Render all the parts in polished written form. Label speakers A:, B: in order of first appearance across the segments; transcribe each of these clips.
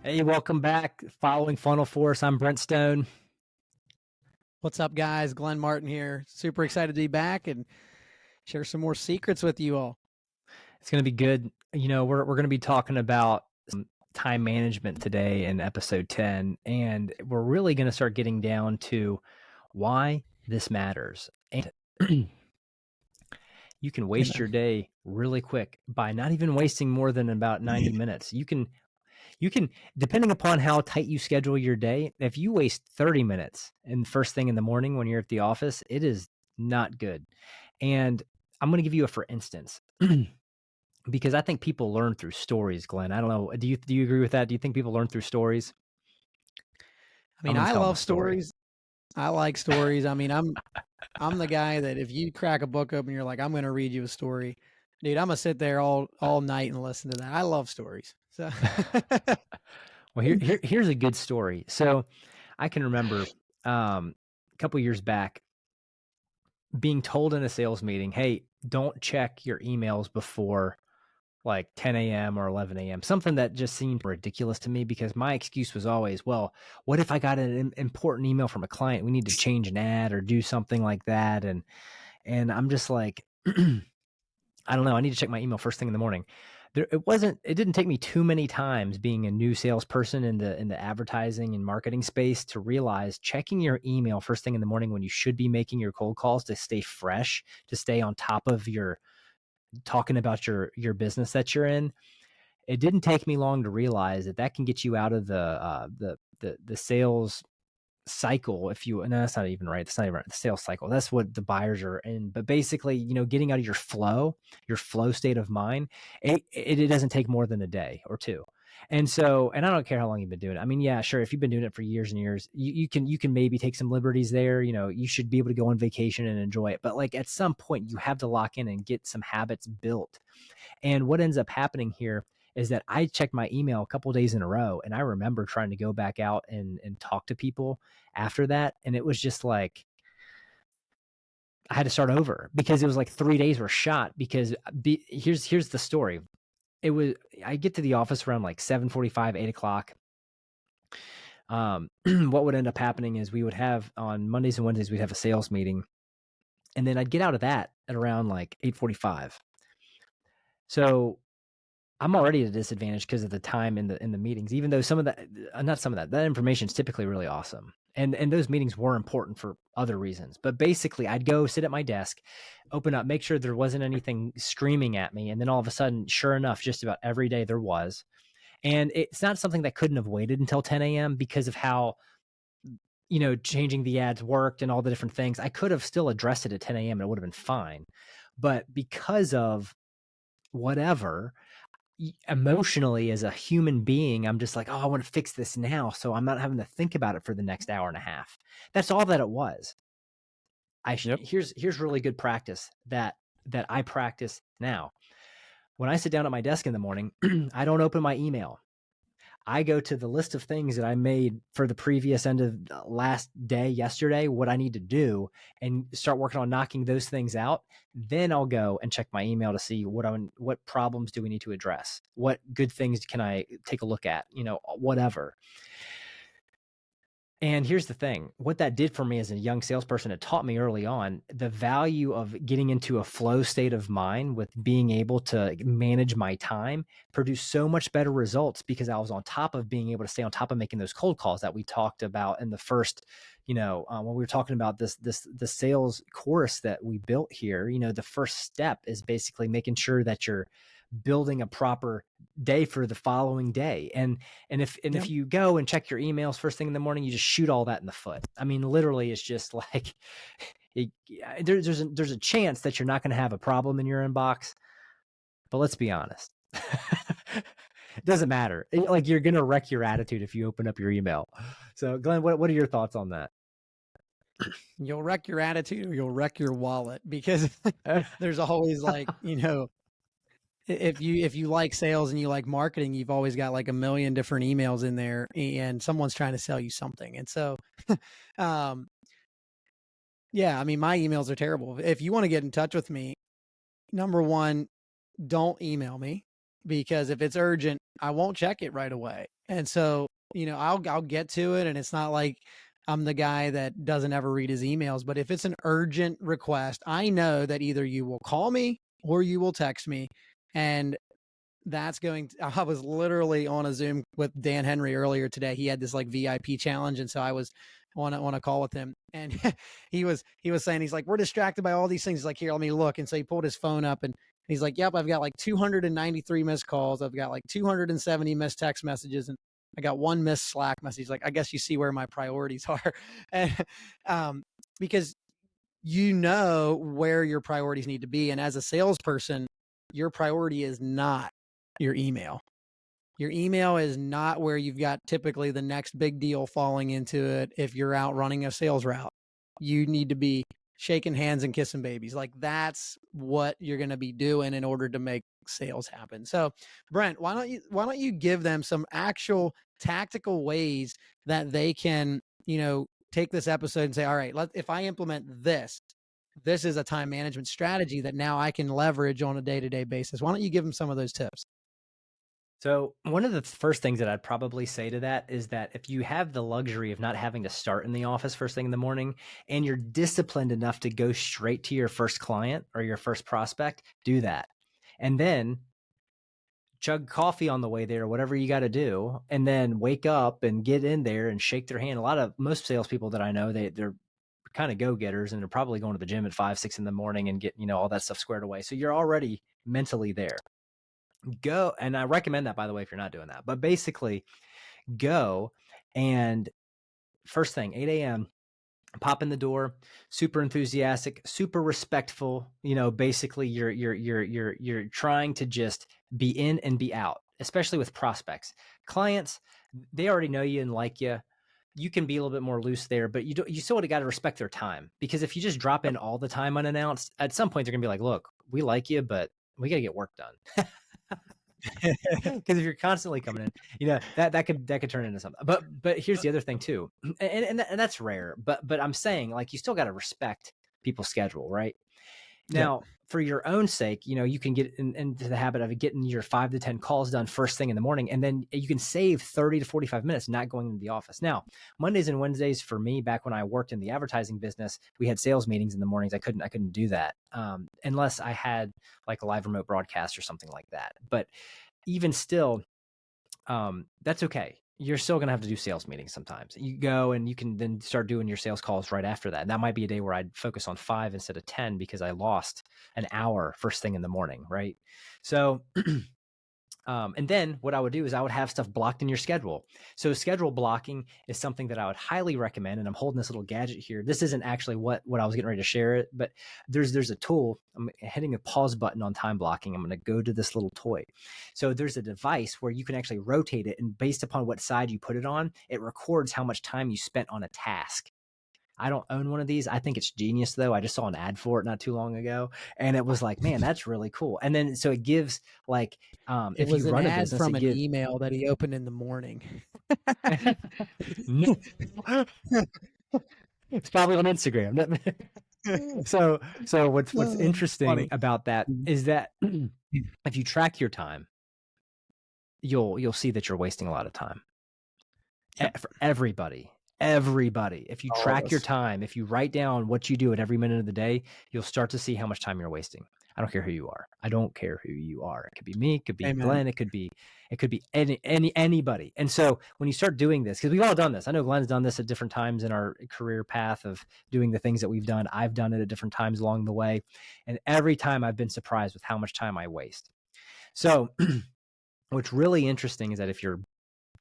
A: Hey, welcome back. Following Funnel Force, I'm Brent Stone.
B: What's up, guys? Glen Martin here. Super excited to be back and share some more secrets with you all.
A: It's going to be good. We're going to be talking about time management today in episode 10, and we're really going to start getting down to why this matters. And you can waste your day really quick by not even wasting more than about 90 minutes. You can, depending upon how tight you schedule your day, if you waste 30 minutes and first thing in the morning when you're at the office, it is not good. And I'm going to give you a for instance. Because I think people learn through stories, Glenn. I don't know. Do you agree with that? Do you think people learn through stories?
B: I mean, I love stories. I like stories. I mean, I'm the guy that if you crack a book open, you're like, I'm going to read you a story, dude. I'm gonna sit there all night and listen to that. I love stories. So,
A: Well, here's a good story. So, I can remember a couple years back being told in a sales meeting, "Hey, don't check your emails before like 10 a.m. or 11 a.m." Something that just seemed ridiculous to me because my excuse was always, well, what if I got an important email from a client? We need to change an ad or do something like that. And I'm just like, I don't know. I need to check my email first thing in the morning. It didn't take me too many times being a new salesperson in the advertising and marketing space to realize checking your email first thing in the morning when you should be making your cold calls to stay fresh, to stay on top of your talking about your business that you're in. It didn't take me long to realize that can get you out of the sales cycle. If you, no, that's not even right. That's not even right. The sales cycle. That's what the buyers are in. But basically, getting out of your flow state of mind, it doesn't take more than a day or two. And so, and I don't care how long you've been doing it. I mean, yeah, sure. If you've been doing it for years and years, you can maybe take some liberties there. You should be able to go on vacation and enjoy it. But like at some point you have to lock in and get some habits built. And what ends up happening here is that I checked my email a couple of days in a row, and I remember trying to go back out and talk to people after that, and it was just like I had to start over because it was like 3 days were shot. Because here's the story. It was I get to the office around like 7:45, 8 o'clock. What would end up happening is we would have on Mondays and Wednesdays we'd have a sales meeting, and then I'd get out of that at around like 8:45. So I'm already at a disadvantage because of the time in the meetings, even though that information is typically really awesome. And those meetings were important for other reasons. But basically I'd go sit at my desk, open up, make sure there wasn't anything screaming at me. And then all of a sudden, sure enough, just about every day there was. And it's not something that couldn't have waited until 10 a.m. because of how, changing the ads worked and all the different things. I could have still addressed it at 10 a.m. and it would have been fine. But because of whatever, emotionally as a human being, I'm just like, oh, I want to fix this now, so I'm not having to think about it for the next hour and a half. That's all that it was.
B: Yep.
A: Here's really good practice that I practice now. When I sit down at my desk in the morning, I don't open my email. I go to the list of things that I made for the previous end of last day, yesterday, what I need to do, and start working on knocking those things out. Then I'll go and check my email to see what problems do we need to address? What good things can I take a look at? Whatever. And here's the thing, what that did for me as a young salesperson, it taught me early on the value of getting into a flow state of mind with being able to manage my time, produce so much better results because I was on top of being able to stay on top of making those cold calls that we talked about in the first, when we were talking about the sales course that we built here. The first step is basically making sure that you're building a proper day for the following day. If you go and check your emails first thing in the morning, you just shoot all that in the foot. I mean, literally, it's just like there's a chance that you're not going to have a problem in your inbox, but let's be honest. It doesn't matter. Like, you're going to wreck your attitude if you open up your email. So Glenn, what are your thoughts on that?
B: You'll wreck your attitude or you'll wreck your wallet because there's always like, if you like sales and you like marketing, you've always got like a million different emails in there and someone's trying to sell you something. And so, yeah, I mean, my emails are terrible. If you want to get in touch with me, number one, don't email me because if it's urgent, I won't check it right away. And so, I'll get to it, and it's not like I'm the guy that doesn't ever read his emails, but if it's an urgent request, I know that either you will call me or you will text me, and that's going to, I was literally on a Zoom with Dan Henry earlier today. He had this like VIP challenge, and so I was on a call with him, and he was saying, he's like, we're distracted by all these things. He's like, here, let me look. And so he pulled his phone up, and he's like, yep, I've got like 293 missed calls. I've got like 270 missed text messages, and I got one missed Slack message. He's like, I guess you see where my priorities are. And because you know where your priorities need to be. And as a salesperson, your priority is not your email. Your email is not where you've got typically the next big deal falling into it if you're out running a sales route. You need to be shaking hands and kissing babies. Like that's what you're going to be doing in order to make sales happen. So, Brent, why don't you give them some actual tactical ways that they can, take this episode and say, all right, if I implement this, this is a time management strategy that now I can leverage on a day-to-day basis. Why don't you give them some of those tips?
A: So one of the first things that I'd probably say to that is that if you have the luxury of not having to start in the office first thing in the morning and you're disciplined enough to go straight to your first client or your first prospect, do that. And then chug coffee on the way there, whatever you got to do, and then wake up and get in there and shake their hand. Most salespeople that I know, they're kind of go-getters and they're probably going to the gym at 5, 6 in the morning and get, all that stuff squared away. So you're already mentally there. Go. And I recommend that, by the way, if you're not doing that, but basically go and first thing, 8 a.m., pop in the door, super enthusiastic, super respectful. Basically you're trying to just be in and be out, especially with prospects. Clients, they already know you and like you. You can be a little bit more loose there, but you still got to respect their time, because if you just drop in all the time unannounced, at some point they're gonna be like, look, we like you, but we got to get work done. Because if you're constantly coming in, that could turn into something. But here's the other thing too, and that's rare. But I'm saying, like, you still got to respect people's schedule, right?
B: Yep.
A: Now, for your own sake, you can get into the habit of getting your 5 to 10 calls done first thing in the morning, and then you can save 30 to 45 minutes not going into the office. Now, Mondays and Wednesdays for me, back when I worked in the advertising business, we had sales meetings in the mornings. I couldn't do that unless I had like a live remote broadcast or something like that. But even still, that's okay. You're still going to have to do sales meetings sometimes. You go and you can then start doing your sales calls right after that. And that might be a day where I'd focus on 5 instead of 10 because I lost an hour first thing in the morning, right? So and then what I would do is I would have stuff blocked in your schedule. So schedule blocking is something that I would highly recommend. And I'm holding this little gadget here. This isn't actually what I was getting ready to share it, but there's a tool. I'm hitting a pause button on time blocking. I'm going to go to this little toy. So there's a device where you can actually rotate it, and based upon what side you put it on, it records how much time you spent on a task. I don't own one of these. I think it's genius though. I just saw an ad for it not too long ago, and it was like, man, that's really cool. And then so it gives like
B: It
A: if
B: was
A: you
B: an
A: run a
B: ad
A: business,
B: from
A: it
B: an
A: gives
B: email that he opened in the morning.
A: no, it's probably on Instagram. So what's interesting
B: Funny.
A: about that is that if you track your time, you'll see that you're wasting a lot of time.
B: Yep.
A: For everybody. If you
B: All of
A: track your
B: us.
A: time, if you write down what you do at every minute of the day, you'll start to see how much time you're wasting. I don't care who you are. I don't care who you are. It could be me, it could be
B: Amen.
A: Glenn, it could be anybody. And so when you start doing this, because we've all done this, I know Glenn's done this at different times in our career path of doing the things that we've done. I've done it at different times along the way. And every time I've been surprised with how much time I waste. So what's really interesting is that if you're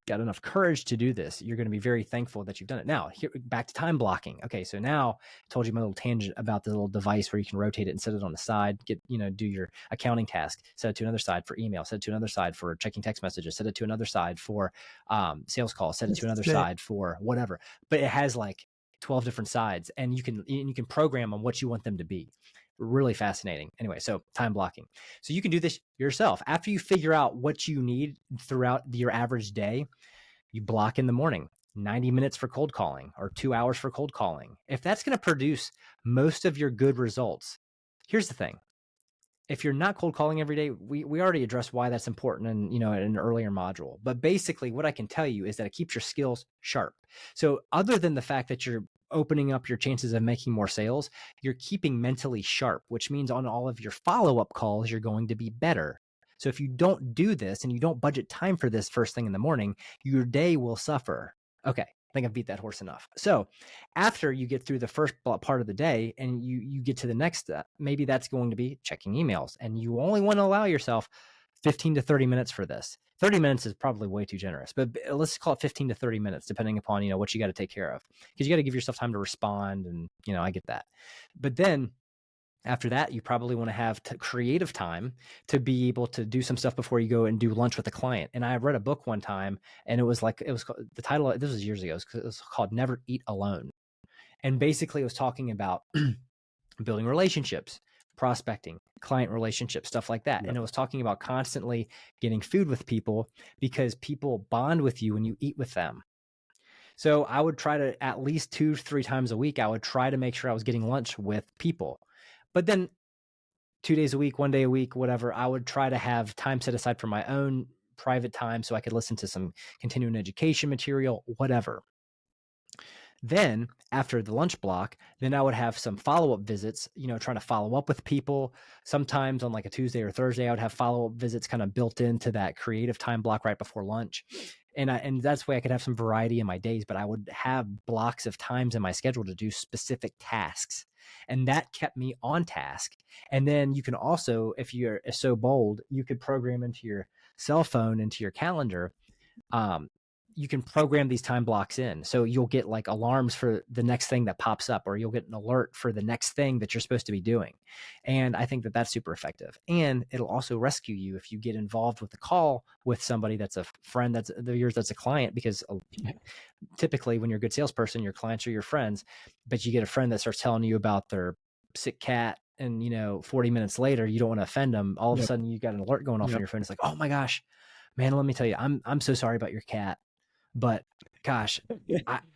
A: got enough courage to do this, you're going to be very thankful that you've done it. Now, here, back to time blocking. Okay, so now I told you my little tangent about the little device where you can rotate it and set it on the side, do your accounting task, set it to another side for email, set it to another side for checking text messages, set it to another side for sales calls, set it to another side for whatever. But it has like 12 different sides, and you can program on what you want them to be. Really fascinating. Anyway, so time blocking. So you can do this yourself. After you figure out what you need throughout your average day, you block in the morning 90 minutes for cold calling or 2 hours for cold calling. If that's going to produce most of your good results, here's the thing. if you're not cold calling every day, we already addressed why that's important in, in an earlier module. But basically what I can tell you is that it keeps your skills sharp. So other than the fact that you're opening up your chances of making more sales, you're keeping mentally sharp, which means on all of your follow-up calls, you're going to be better. So if you don't do this and you don't budget time for this first thing in the morning, your day will suffer. Okay, I think I've beat that horse enough. So after you get through the first part of the day and you get to the next step, maybe that's going to be checking emails, and you only want to allow yourself 15 to 30 minutes for this. 30 minutes is probably way too generous, but let's call it 15 to 30 minutes, depending upon, what you got to take care of, because you got to give yourself time to respond. And, I get that. But then after that, you probably want to have creative time to be able to do some stuff before you go and do lunch with a client. And I read a book one time, and it was the title, this was years ago, it was called Never Eat Alone. And basically it was talking about building relationships, prospecting, client relationships, stuff like that.
B: Yep.
A: And it was talking about constantly getting food with people, because people bond with you when you eat with them. So I would try to, at least 2-3 times a week, I would try to make sure I was getting lunch with people. But then 2 days a week, 1 day a week, whatever, I would try to have time set aside for my own private time so I could listen to some continuing education material, whatever. Then after the lunch block, then I would have some follow-up visits, trying to follow up with people. Sometimes on like a Tuesday or Thursday, I would have follow-up visits kind of built into that creative time block right before lunch. And that's why I could have some variety in my days, but I would have blocks of times in my schedule to do specific tasks. And that kept me on task. And then you can also, if you're so bold, you could program into your cell phone, into your calendar, you can program these time blocks in. So you'll get like alarms for the next thing that pops up, or you'll get an alert for the next thing that you're supposed to be doing. And I think that that's super effective. And it'll also rescue you if you get involved with a call with somebody that's a friend that's yours, that's a client, because typically when you're a good salesperson, your clients are your friends, but you get a friend that starts telling you about their sick cat, and 40 minutes later, you don't want to offend them. All of a sudden you got an alert going off on your phone. It's like, oh my gosh, man, let me tell you, I'm so sorry about your cat. But gosh,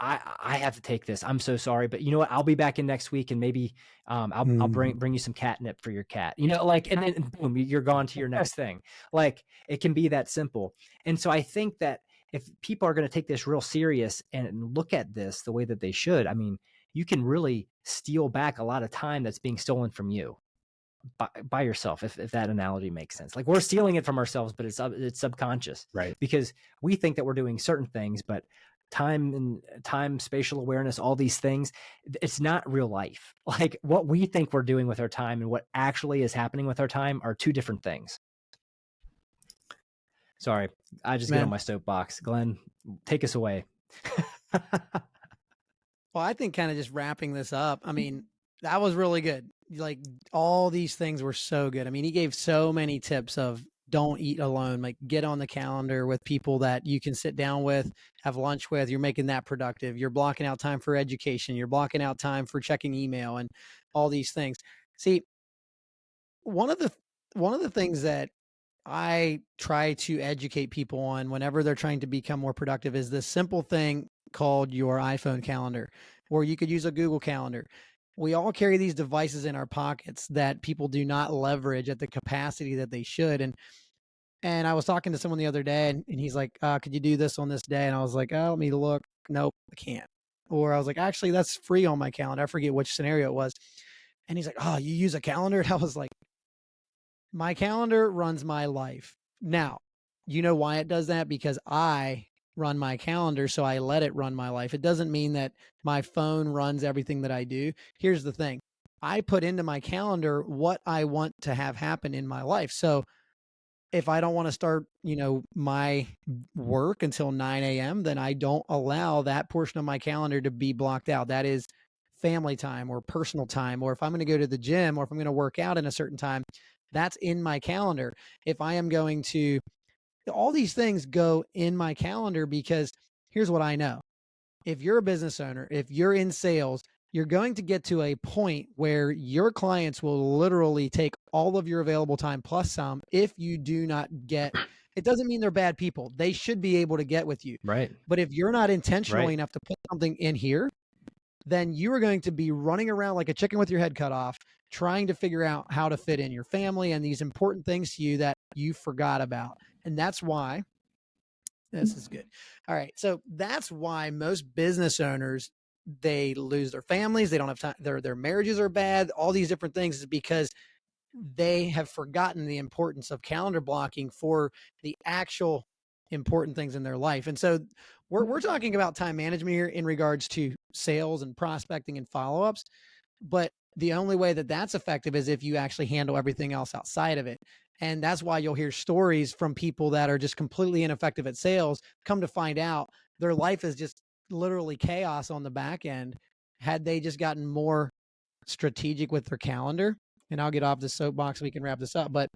A: I have to take this. I'm so sorry, but you know what? I'll be back in next week, and maybe I'll bring you some catnip for your cat. And then boom, you're gone to your next thing. Like, it can be that simple. And so I think that if people are going to take this real serious and look at this the way that they should, I mean, you can really steal back a lot of time that's being stolen from you by yourself, if that analogy makes sense. Like, we're stealing it from ourselves, but it's subconscious,
B: Right?
A: Because we think that we're doing certain things, but time, spatial awareness, all these things, it's not real life. Like, what we think we're doing with our time and what actually is happening with our time are two different things. Sorry, I just get on my soapbox. Glenn, take us away.
B: Well, I think kind of just wrapping this up, I mean, that was really good. Like, all these things were so good. I mean, he gave so many tips of don't eat alone, like get on the calendar with people that you can sit down with, have lunch with. You're making that productive. You're blocking out time for education. You're blocking out time for checking email and all these things. See, one of the things that I try to educate people on whenever they're trying to become more productive is this simple thing called your iPhone calendar, or you could use a Google Calendar. We all carry these devices in our pockets that people do not leverage at the capacity that they should. And I was talking to someone the other day, and he's like, could you do this on this day? And I was like, oh, let me look. Nope, I can't. Or I was like, actually, that's free on my calendar. I forget which scenario it was. And he's like, oh, you use a calendar? And I was like, my calendar runs my life. Now, you know why it does that? Because I run my calendar, so I let it run my life. It doesn't mean that my phone runs everything that I do. Here's the thing. I put into my calendar what I want to have happen in my life. So if I don't want to start, my work until 9 a.m., then I don't allow that portion of my calendar to be blocked out. That is family time or personal time. Or if I'm going to go to the gym, or if I'm going to work out in a certain time, that's in my calendar. If I am going to, all these things go in my calendar, because here's what I know. If you're a business owner, if you're in sales, you're going to get to a point where your clients will literally take all of your available time plus some if you do not get, it doesn't mean they're bad people. They should be able to get with you.
A: Right.
B: But if you're not intentionally enough to put something in here, then you are going to be running around like a chicken with your head cut off, trying to figure out how to fit in your family and these important things to you that you forgot about. And that's why this is good. All right. So that's why most business owners, they lose their families, they don't have time, their marriages are bad, all these different things is because they have forgotten the importance of calendar blocking for the actual important things in their life. And so we're talking about time management here in regards to sales and prospecting and follow-ups, but the only way that that's effective is if you actually handle everything else outside of it. And that's why you'll hear stories from people that are just completely ineffective at sales. Come to find out, their life is just literally chaos on the back end. Had they just gotten more strategic with their calendar, and I'll get off the soapbox, we can wrap this up, but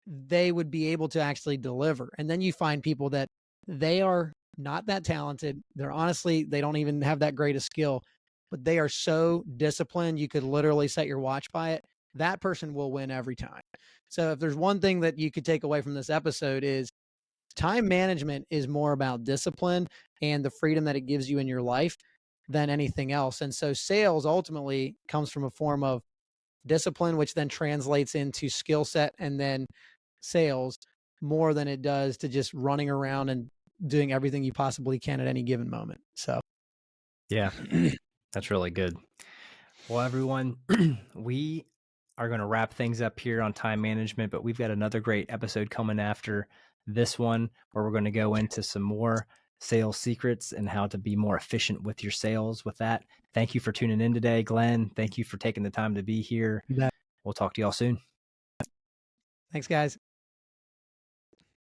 B: they would be able to actually deliver. And then you find people that they are not that talented. They're honestly, they don't even have that great a skill, but they are so disciplined. You could literally set your watch by it. That person will win every time. So if there's one thing that you could take away from this episode is time management is more about discipline and the freedom that it gives you in your life than anything else. And so sales ultimately comes from a form of discipline, which then translates into skill set and then sales more than it does to just running around and doing everything you possibly can at any given moment. So,
A: Yeah, that's really good. Well, everyone, we are going to wrap things up here on time management, but we've got another great episode coming after this one where we're going to go into some more sales secrets and how to be more efficient with your sales. With that, thank you for tuning in today, Glenn. Thank you for taking the time to be here.
B: that,
A: We'll talk to y'all soon.
B: thanks, guys.